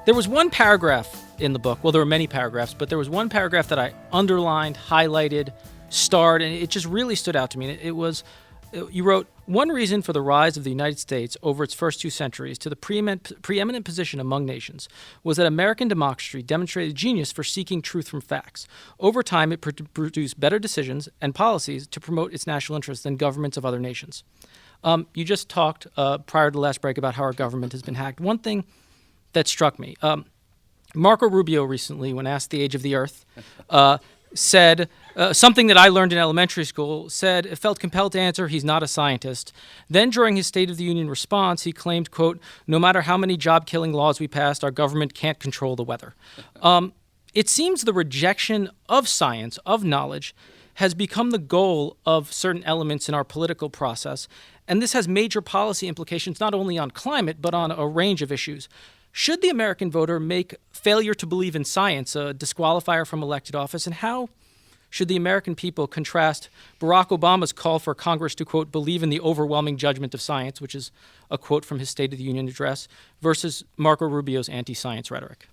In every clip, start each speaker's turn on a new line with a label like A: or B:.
A: There was one paragraph in the book. Well, there were many paragraphs, but there was one paragraph that I underlined, highlighted, starred, and it just really stood out to me. It was, you wrote, one reason for the rise of the United States over its first 2 centuries to the preeminent position among nations was that American democracy demonstrated genius for seeking truth from facts. Over time, it produced better decisions and policies to promote its national interests than governments of other nations. You just talked prior to the last break about how our government has been hacked. One thing that struck me, Marco Rubio recently, when asked the age of the Earth, said something that I learned in elementary school, felt compelled to answer he's not a scientist. Then during his State of the Union response, he claimed, quote, no matter how many job-killing laws we passed, our government can't control the weather. It seems the rejection of science, of knowledge, has become the goal of certain elements in our political process, and this has major policy implications not only on climate, but on a range of issues. Should the American voter make failure to believe in science a disqualifier from elected office? And how should the American people contrast Barack Obama's call for Congress to, quote, believe in the overwhelming judgment of science, which is a quote from his State of the Union address, versus Marco Rubio's anti-science rhetoric?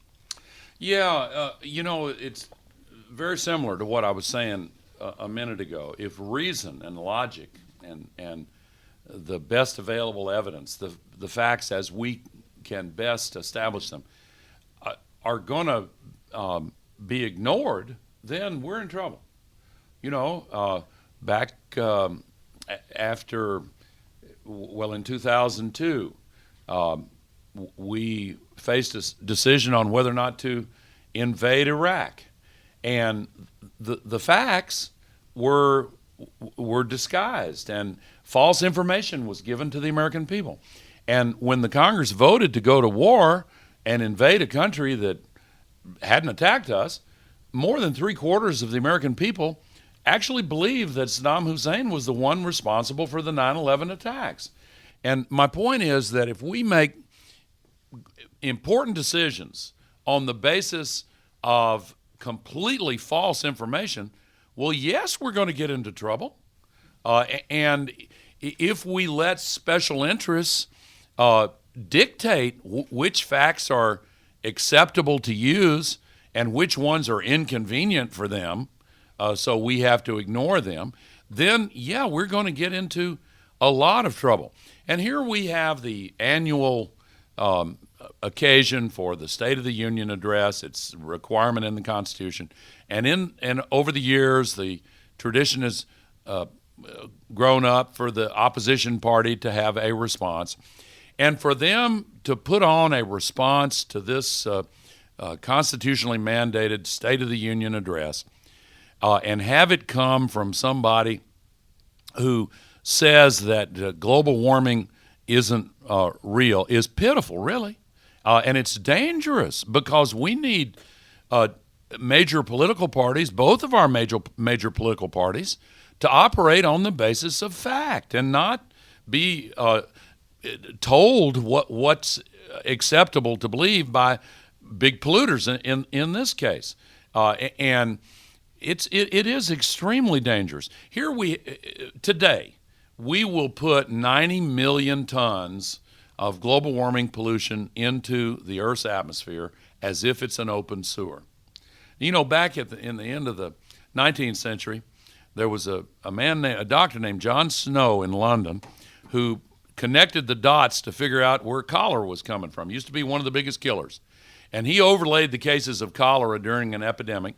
B: Yeah, it's very similar to what I was saying a minute ago. If reason and logic and the best available evidence, the facts as we can best establish them, are going to be ignored, then we're in trouble. Back after, in 2002, we faced a decision on whether or not to invade Iraq. And the facts were disguised, and false information was given to the American people. And when the Congress voted to go to war and invade a country that hadn't attacked us, more than 3/4 of the American people actually believed that Saddam Hussein was the one responsible for the 9/11 attacks. And my point is that if we make important decisions on the basis of completely false information, well, yes, we're going to get into trouble. And if we let special interests dictate which facts are acceptable to use and which ones are inconvenient for them, so we have to ignore them, then, yeah, we're going to get into a lot of trouble. And here we have the annual occasion for the State of the Union address. It's a requirement in the Constitution. And over the years, the tradition has grown up for the opposition party to have a response. And for them to put on a response to this constitutionally mandated State of the Union address and have it come from somebody who says that global warming isn't real is pitiful, really. And it's dangerous because we need major political parties, both of our major political parties, to operate on the basis of fact and not be told what's acceptable to believe by big polluters in this case. And it is extremely dangerous. Today, we will put 90 million tons of global warming pollution into the Earth's atmosphere as if it's an open sewer. Back in the end of the 19th century, there was a doctor named John Snow in London who connected the dots to figure out where cholera was coming from. It used to be one of the biggest killers. And he overlaid the cases of cholera during an epidemic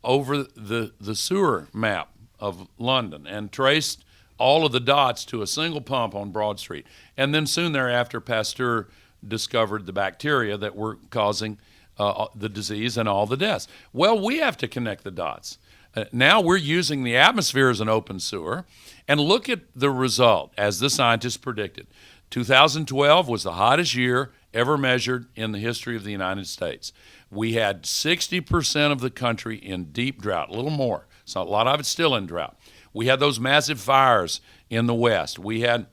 B: over the sewer map of London and traced all of the dots to a single pump on Broad Street. And then soon thereafter, Pasteur discovered the bacteria that were causing the disease and all the deaths. Well, we have to connect the dots. Now we're using the atmosphere as an open sewer, and look at the result, as the scientists predicted. 2012 was the hottest year ever measured in the history of the United States. We had 60% of the country in deep drought, a little more. So a lot of it's still in drought. We had those massive fires in the West. We had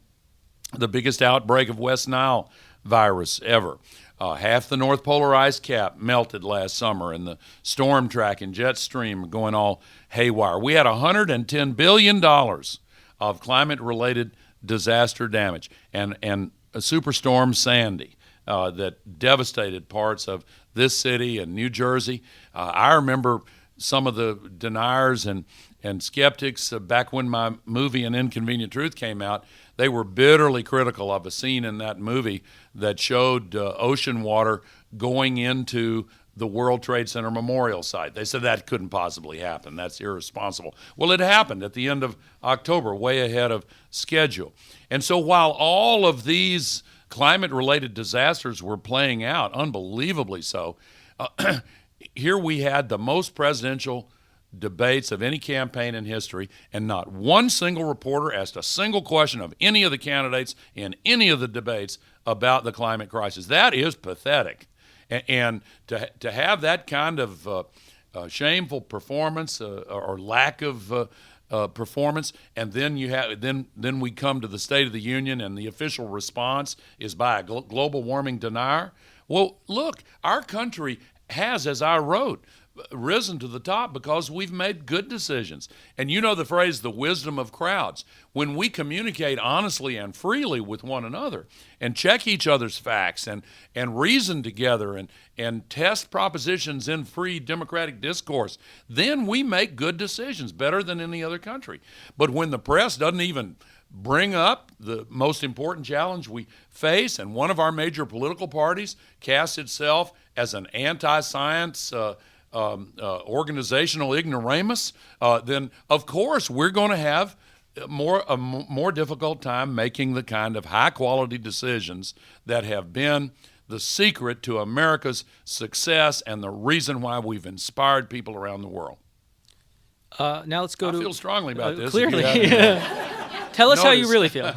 B: the biggest outbreak of West Nile virus ever. Half the North Polar ice cap melted last summer, and the storm track and jet stream are going all haywire. We had $110 billion of climate-related disaster damage, and Superstorm Sandy that devastated parts of this city and New Jersey. I remember some of the deniers and skeptics back when my movie An Inconvenient Truth came out. They were bitterly critical of a scene in that movie that showed ocean water going into the World Trade Center memorial site. They said that couldn't possibly happen. That's irresponsible. Well, it happened at the end of October, way ahead of schedule. And so while all of these climate-related disasters were playing out, unbelievably so, here we had the most presidential debates of any campaign in history, and not one single reporter asked a single question of any of the candidates in any of the debates about the climate crisis. That is pathetic. And to have that kind of shameful performance or lack of performance, and then then we come to the State of the Union, and the official response is by a global warming denier. Well, look, our country has, as I wrote, risen to the top because we've made good decisions. And you know the phrase, the wisdom of crowds. When we communicate honestly and freely with one another and check each other's facts and reason together and test propositions in free democratic discourse, then we make good decisions, better than any other country. But when the press doesn't even bring up the most important challenge we face, and one of our major political parties casts itself as an anti-science organizational ignoramus, then of course we're going to have a more difficult time making the kind of high-quality decisions that have been the secret to America's success and the reason why we've inspired people around the world.
A: Now let's go to...
B: I feel strongly about this.
A: Clearly. Tell us how you really feel.